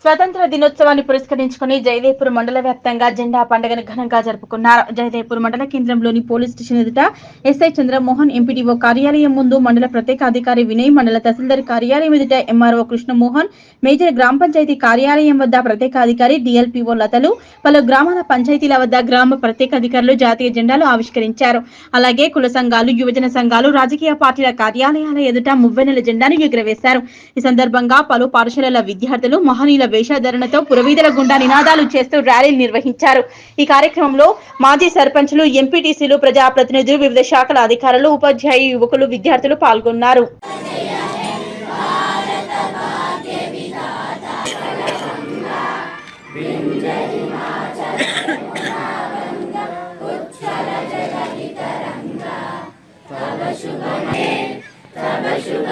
స్వతంత్ర దినోత్సవాన్ని పురస్కరించుకుని జయదేవ్పూర్ మండల వ్యాప్తంగా జెండా పండుగను ఘనంగా జరుపుకున్నారు. జయదేవ్పూర్ మండల కేంద్రంలోని పోలీస్ స్టేషన్ ఎదుట ఎస్ఐ చంద్రమోహన్, ఎంపీడీఓ కార్యాలయం ముందు మండల ప్రత్యేక అధికారి వినయ్, మండల తహసీల్దార్ కార్యాలయం ఎదుట ఎంఆర్ఓ కృష్ణమోహన్, మేజర్ గ్రామ పంచాయతీ కార్యాలయం వద్ద ప్రత్యేక అధికారి డిఎల్పీఓ లతలు, పలు గ్రామాల పంచాయతీల వద్ద గ్రామ ప్రత్యేక అధికారులు జాతీయ జెండాలు ఆవిష్కరించారు. అలాగే కుల సంఘాలు, యువజన సంఘాలు, రాజకీయ పార్టీల కార్యాలయాల ఎదుట మువ్వెన్నెల జెండాను ఎగురవేశారు. ఈ సందర్భంగా పలు పాఠశాలల విద్యార్థులు మహనీయుల వేషధారణతో పురవీధుల గుండా నినాదాలు చేస్తూ ర్యాలీలు నిర్వహించారు. ఈ కార్యక్రమంలో మాజీ సర్పంచులు, ఎంపీటీసీలు, ప్రజాప్రతినిధులు, వివిధ శాఖల అధికారులు, ఉపాధ్యాయ యువకులు, విద్యార్థులు పాల్గొన్నారు. తవ శుభ